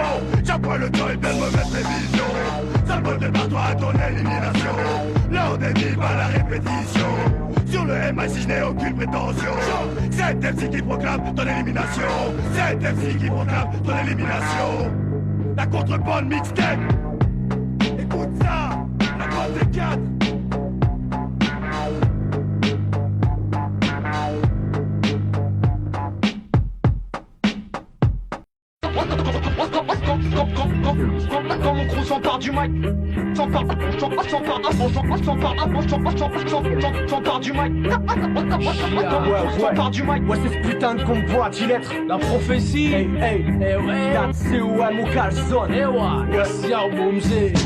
J'apprends le temps et bien de me mettre les visions. Ça me prépare-toi à ton élimination. L'heure des vies par la répétition. Sur le MIC je n'ai aucune prétention. C'est MC qui proclame ton élimination. C'est MC qui proclame ton élimination. La contrebande mixtape. Écoute ça, la bande des 4. Quand mon crew s'empare du mic, s'empare du mic, s'empare du mic. Ouais, c'est ce putain de convoi lettres. La prophétie, C'est où à mon calzone.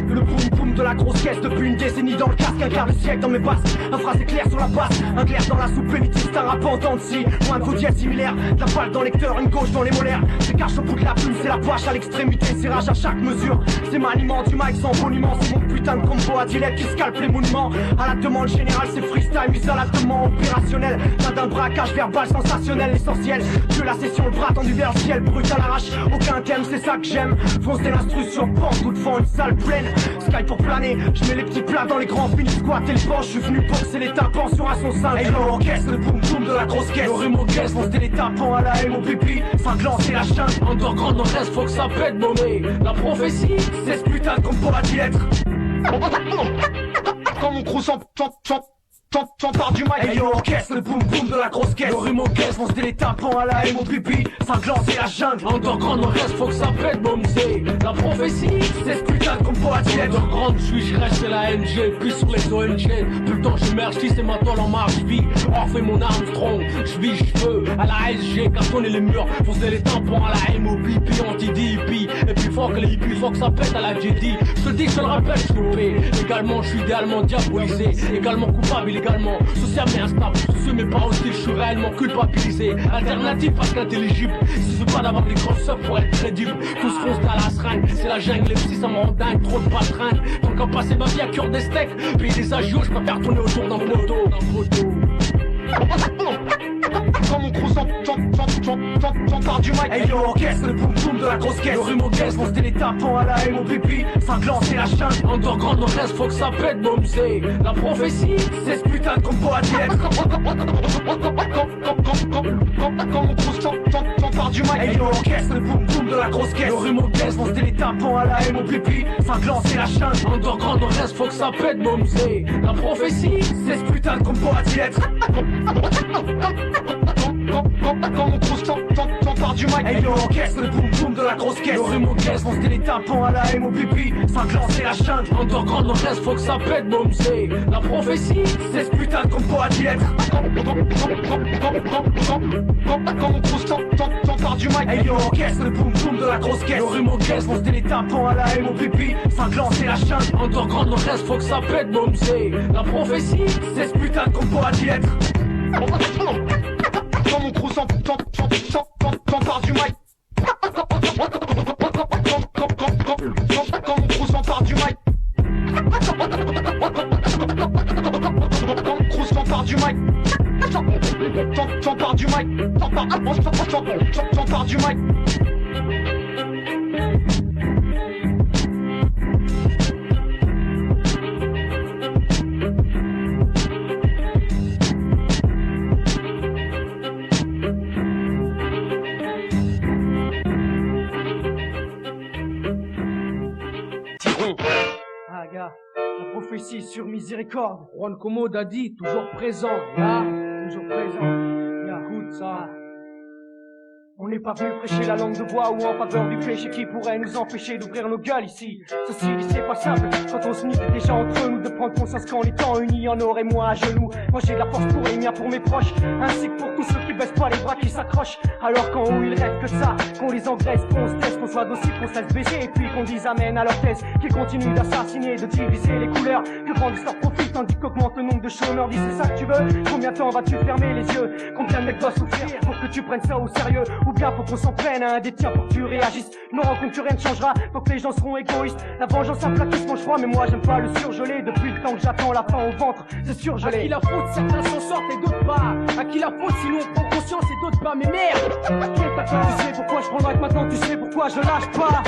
Le boum boum de la grosse caisse depuis une décennie dans le casque. Un quart de siècle dans mes basses. Un phrase éclair sur la basse. Un clair dans la soupe élitiste. Un rap en dents de scie. Moins de codiel similaire. De la balle dans le lecteur, une gauche dans les molaires. C'est cache au bout de la plume, c'est la poche à l'extrémité. C'est rage à chaque mesure. C'est maniement du mic sans boniment. C'est mon putain de combo à dilette qui scalpe les monuments. À la demande générale, c'est freestyle, isolatement opérationnel. T'as d'un braquage verbal sensationnel, essentiel. Que la session, le bras tendu vers le ciel, brut à l'arrache. Aucun thème, c'est ça que j'aime. Foncer l'instru sur pente, coup de vent, une salle pleine. Sky pour planer, je mets les petits plats dans les grands finis squat et les bancs. Je suis venu boxer les tapants sur un son simple. Et l'eau en caisse, le boum boum de la grosse caisse. Le rhume en caisse, foncer les tapants à la M au pipi. Cinglant, c'est la chaîne. underground dans reste, faut que ça pète, momé. La prophétie, c'est ce putain de compo à lettres. Quand mon crew s'empare du mic. Hey yo, en caisse, le boum boum de la grosse caisse. Le rhume en caisse, fonce les tapants à la M au pipi. Cinglant, c'est la jungle. Underground dans reste, faut que ça pète, momé. La prophétie, c'est ce putain de compo à lettres. Underground, je reste, c'est la NG. Puis sur les ONG, plus le temps j'émerge, c'est ma toile en marche, je vis. Orphée mon Armstrong, je vis, je veux. À la SG, cartonner les murs, foncer les tampons à la M au pipi, anti-DP. Et puis fort que les hippies, faut que ça pète à la JD. Je te dis, je te le rappelle, je te paie. Également, je suis idéalement diabolisé. Également coupable, illégalement. Social mais instable, je mais pas hostile, je suis réellement culpabilisé. Alternative parce qu'intelligible. Si je veux pas d'avoir des grosses sœurs pour être crédible. Tous foncent à la seringue, c'est la jungle, les petits ça me rend dingue, trop de patringue. Tant qu'à passer ma vie à cure des steaks, payer des agios, je préfère tourner autour d'un moto. Quand mon crew j'empare du mic. Hey yo, orchestre, le boum boum de la grosse caisse. Le rhume au caisse, monter les tapons à la haine au pipi. Sanglant, c'est la chaîne. Underground, on reste, faut que ça pète, bon, c'est la prophétie. C'est ce putain de combo à diète. Quand mon pouce j'empare du mic. Hey yo, orchestre, le boum boum de la grosse caisse. Le rhume au caisse, monter les tapons à la haine au pipi. Sanglant, c'est la chaîne. Underground, on reste, faut que ça pète, bon, c'est la prophétie. C'est ce putain de combo à diète. Quand mon pouce j'empare du mic. Hey yo, orchestre, le boum boum de la grosse caisse. Le rhume au caisse, monter les tapons à la haine au pipi. Sanglant, c'est la chaîne. Underground, on reste, faut que ça pète, bon, c'est la prophétie. C'est ce putain de combo à diète. Quand mon pouce j'empare du mic. Hey yo, orchestre, le boum boum de la grosse caisse. Le rhume au caisse, monter les tapons à la haine au pipi. Sanglant, c'est la chaîne. Underground, on reste, faut que ça pète, bon, c'est la prophétie. C'est ce putain de combo à diète. Quand mon crew s'empare du mic. Quand mon crew s'empare du mic. Quand mon crew s'empare du mic. J'empare du mic. J'empare du mic. Ah gars, la prophétie sur miséricorde. Juan Commode a dit toujours présent. Là, toujours présent. Là, écoute ça. On n'est pas venu prêcher la langue de bois ou en faveur du péché qui pourrait nous empêcher d'ouvrir nos gueules ici. Ceci dit c'est pas simple quand on se mit déjà entre nous de prendre conscience qu'en étant unis on aurait moins à genoux. Moi j'ai de la force pour les miens, pour mes proches, ainsi que pour tous ceux qui baissent pas les bras, qui s'accrochent. Alors qu'en haut ils rêvent que ça, qu'on les engraisse, qu'on se teste, qu'on soit docile, qu'on se laisse baiser et puis qu'on dise amen à leur thèse. Qu'ils continuent d'assassiner, de diviser les couleurs, que grandissent leurs profits tandis qu'augmente le nombre de chômeurs. Dis c'est ça que tu veux? Combien de temps vas-tu fermer les yeux? Combien de mecs doivent souffrir pour que tu prennes ça au sérieux? Ou bien faut qu'on s'en prenne à un des tiens pour que tu réagisses. Non, rencontre que rien ne changera, faut que les gens seront égoïstes. La vengeance aplatit mon choix, mais moi j'aime pas le surgelé. Depuis le temps que j'attends la fin au ventre, c'est surgelé. À qui la faute, certains s'en sortent et d'autres pas. À qui la faute, sinon on prend conscience et d'autres pas. Mais merde, tu sais pourquoi je prends le mic maintenant, tu sais pourquoi je lâche pas.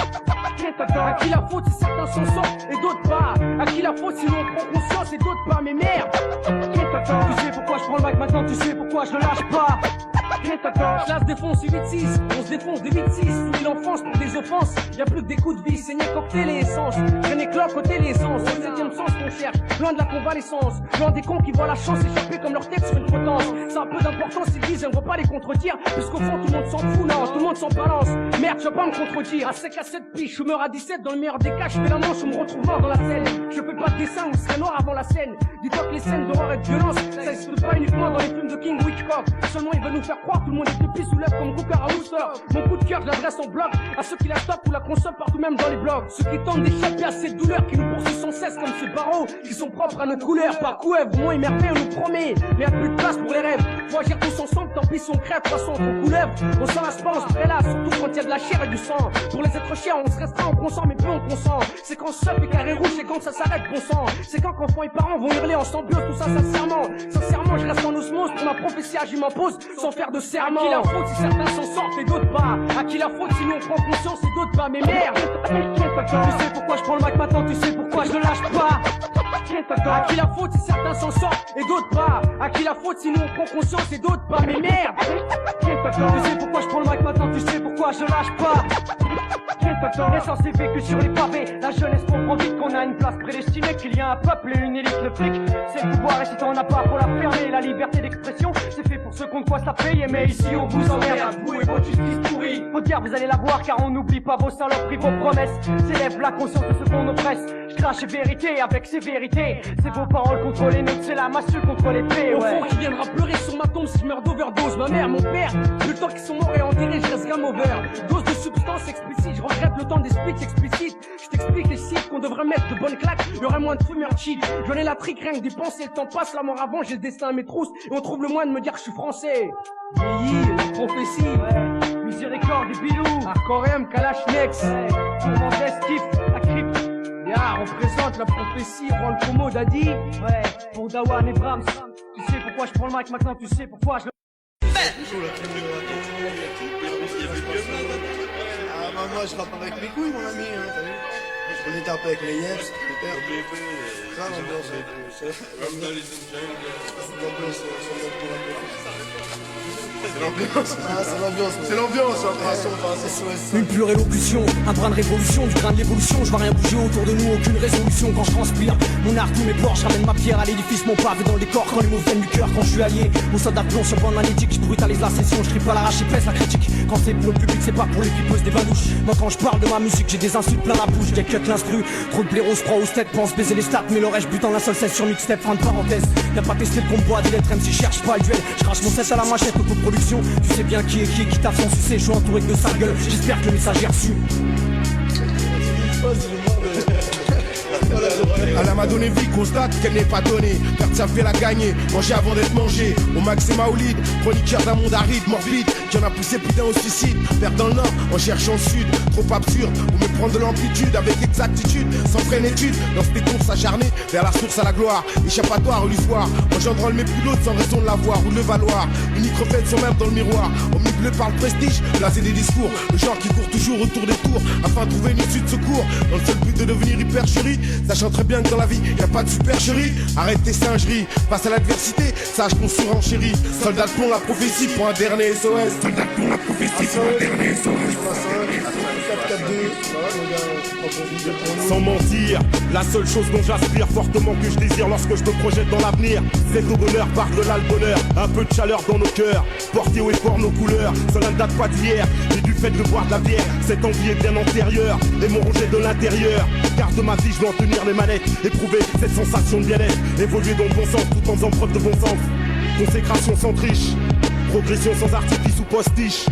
À qui la faute, si certains s'en sortent et d'autres pas. À qui la faute, sinon on prend conscience et d'autres pas. Mais merde, tu sais pourquoi je prends le mic maintenant, tu sais pourquoi je lâche pas. Là se défonce 8-6, on se défonce des 8-6. Fouille l'enfance pour des offenses, y'a plus que des coups de vie, saigner cocktail et essence. Traîner cloque, côté l'essence, au 7ème sens qu'on cherche, loin de la convalescence. Loin des cons qui voient la chance échapper comme leur tête sur une potence. C'est un peu d'importance, ils disent, j'aimerais pas les contredire. Puisqu'au fond tout le monde s'en fout, non, tout le monde s'en balance. Merde, je vais pas me contredire, à sec à 7 piches, je meurs à 17, dans le meilleur des cas, je fais la manche, je me retrouve mort dans la scène. Je fais pas de dessin ou serait noir avant la scène. Dis-toi que les scènes d'horreur et de violence, ça existe pas uniquement dans les films de King Hitchcock. Seulement ils veulent nous faire croire, tout le monde est depuis sous l'œuf comme Cooker à Worcester. Mon coup de cœur, je l'adresse en bloc à ceux qui la stoppent ou la consomment partout même dans les blogs. Ceux qui tentent d'échapper à cette douleur qui nous poursuit sans cesse comme ces barreaux qui sont propres à notre couleur. Par couèvre, au moins émerveillé, on nous promet. Mais y'a plus de place pour les rêves. Faut agir tous ensemble, tant pis si on crève. De toute façon, on couleuvre, on s'arrache pas, on se prélasse. Surtout quand il y a de la chair et du sang. Pour les êtres chers, on se restreint, on consent, mais plus on consent. C'est quand ce et carré rouge, c'est quand ça s'arrête, bon sang. C'est quand enfants et parents vont hurler en symbiose, tout ça sincèrement. Sincèrement, je reste en osmose pour ma prophétie, j'y m'impose sans faire de serment. À qui la faute si certains s'en sortent et d'autres pas? À qui la faute si nous on prend conscience et d'autres pas? Mais merde, tu sais pourquoi je prends le mic maintenant, tu sais pourquoi je le lâche pas. À qui la faute si certains s'en sortent et d'autres pas? À qui la faute si nous on prend conscience et d'autres pas? Mais merde, tu sais pourquoi je prends le mic maintenant, tu sais pourquoi je lâche pas. L'essence est vécue sur les pavés. La jeunesse comprend vite qu'on a une place prédestinée, qu'il y a un peuple et une élite. Le fric, c'est le pouvoir et si t'en as pas pour la fermer. La liberté d'expression, c'est fait pour ceux qu'on quoi ça paye. Mais ici on vous emmerde, vous et votre justice pourrie. Faut dire vous allez la voir car on n'oublie pas vos saloperies, vos promesses. S'élève la conscience de ce qu'on oppresse. Je crache vérité avec sévérité. C'est vos paroles contre les nôtres, c'est la massue contre l'épée. Au fond qui viendra pleurer sur ma tombe si je meurs d'overdose. Ma mère, mon père, le temps qu'ils sont morts et enterrés, je reste game over. Dose de substance explicite, je regrette le temps des speeches explicites. Je t'explique les sites qu'on devrait mettre de bonnes claques. Il y aurait moins de fumeurs cheat. J'en ai la trique, rien que d'y penser. Le temps passe, la mort avant, j'ai le destin à mes trousses. Et on trouve le moyen de me dire que je suis français. Vieilli, prophétie, ouais. Miséricorde et bilou. Arcorem, Kalash Nex. Tourment d'estif, la crypte. On représente la prophétie, Juan Commode a dit. Ouais, pour Dawan et Brahms. Tu sais pourquoi je prends le mic maintenant, tu sais pourquoi je le... Moi je rappe avec mes couilles, mon ami. Hein, t'as vu? On était un peu avec les Yeps, les pères. Ça, l'ambiance. C'est l'ambiance. Une pure élocution, un brin de révolution, du grain de l'évolution. Je vois rien bouger autour de nous, aucune résolution. Quand je transpire, mon art, tous mes ports, je ramène ma pierre à l'édifice, mon pavé dans le décor. Quand les mots viennent du cœur, quand je suis allié au soldat de plomb sur bande magnétique, je brutalise la session, je tripe à l'arrache et pèse la critique. Quand c'est pour le public, c'est pas pour les pipeuses des badouches. Moi quand je parle de ma musique, j'ai des insultes plein la bouche, des cuts l'instru. Trop de blaireaux se croient aux têtes, pense baiser les stats, mais l'oreille bute en un seul set sur mixtape, fin de parenthèse. Y'a pas testé le combat, des lettres MC, cherche pas le duel. Je crache mon set à la machette, autoproduction. Tu sais bien qui est qui t'a fait sucer, je suis entouré de sale gueule. J'espère que le message est reçu. Elle m'a donné vie, constate qu'elle n'est pas donnée. Perdre ça fait la gagner, manger avant d'être mangé. Au max c'est Maoulid, chroniqueur d'un monde aride, morbide, qui en a poussé putain au suicide. Perdre dans le nord, en cherchant le sud, trop absurde. Ou me prendre de l'amplitude avec exactitude, sans frénétude. Dans des courses acharnées, vers la source à la gloire. Échappatoire, illusoire, engendrant le mépris de l'autre sans raison de l'avoir ou de le valoir. Unique reflet de son même dans le miroir. Omnibleu par le prestige, blasé des discours. Le genre qui court toujours autour des tours, afin de trouver une issue de secours. Dans le seul but de devenir hyper chéri, sachant très bien que dans la vie, y'a pas de supercherie. Arrête tes singeries, face à l'adversité, sache qu'on surenchérit. Soldat de plomb, la prophétie pour un dernier SOS. Soldat de plomb, la prophétie pour un dernier SOS. Sans mentir, la seule chose dont j'aspire fortement, que je désire lorsque je me projette dans l'avenir, c'est au bonheur, par-delà le bonheur, un peu de chaleur dans nos cœurs, porter haut et fort nos couleurs. Cela ne date pas d'hier, mais du fait de boire de la bière. Cette envie est bien antérieure, et mon rejet de l'intérieur. Car de ma vie je dois en tenir les manettes, éprouver cette sensation de bien-être, évoluer dans le bon sens tout en faisant preuve de bon sens. Consécration sans triche, progression sans artifice ou postiche.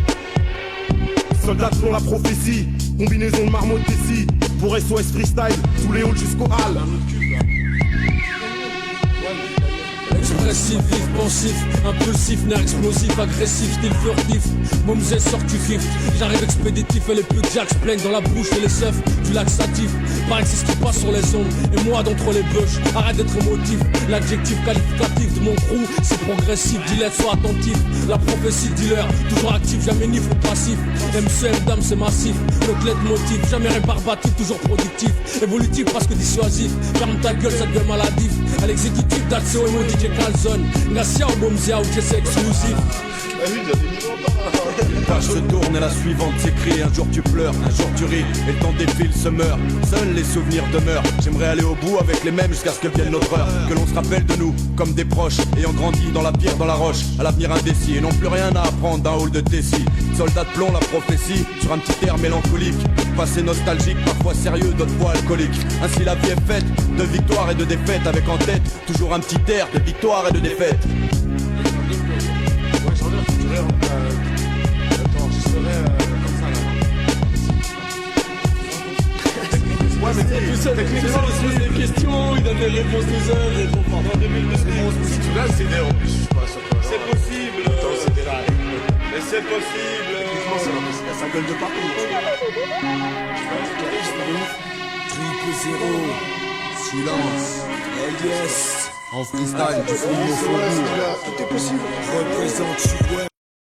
Soldats selon la prophétie, combinaison de marmotte ici. Pour SOS freestyle, tous les halls jusqu'au hall. Expressif, vif, pensif, impulsif, nerf explosif, agressif, style furtif. Momzé sort du rift, j'arrive expéditif et les plus de Jacks plaignent dans la bouche et les seufs du laxatif. Paraît que c'est ce qui passe sur les ondes et moi d'entre les bûches. Arrête d'être émotif, l'adjectif qualificatif de mon crew c'est progressif, dealer sois attentif. La prophétie dealer, toujours actif, jamais nif ou passif. MCM dame c'est massif, notre leitmotiv, jamais rébarbatif, toujours productif. Évolutif parce que dissuasif, ferme ta gueule ça devient maladif. À l'exécutif d'Axo et mon DJ Calzone, Gassia ou Bomzia ou c'est exclusif. Page se tourne et la suivante s'écrit. Un jour tu pleures, un jour tu ris, et le temps défile, se meurt. Seuls les souvenirs demeurent. J'aimerais aller au bout avec les mêmes jusqu'à ce que vienne notre heure. Que l'on se rappelle de nous comme des proches, ayant grandi dans la pierre, dans la roche, à l'avenir indécis, et n'ont plus rien à apprendre d'un hall de Tessie. Soldat de plomb, la prophétie, sur un petit air mélancolique. Passé nostalgique, parfois sérieux, d'autres fois alcoolique. Ainsi la vie est faite de victoires et de défaites, avec en tête toujours un petit air de victoire et de défaite. Ouais, mais tout ça, techniquement, il se pose des questions, il donne des réponses aux heures, il répond pendant 2002. Si tu l'as, c'est des en plus, je sais pas. C'est possible. Mais c'est possible. Techniquement, ça gueule de partout. Triple zéro, silence, yes. En freestyle, du fond au fond. Tout est possible. Représente, je suis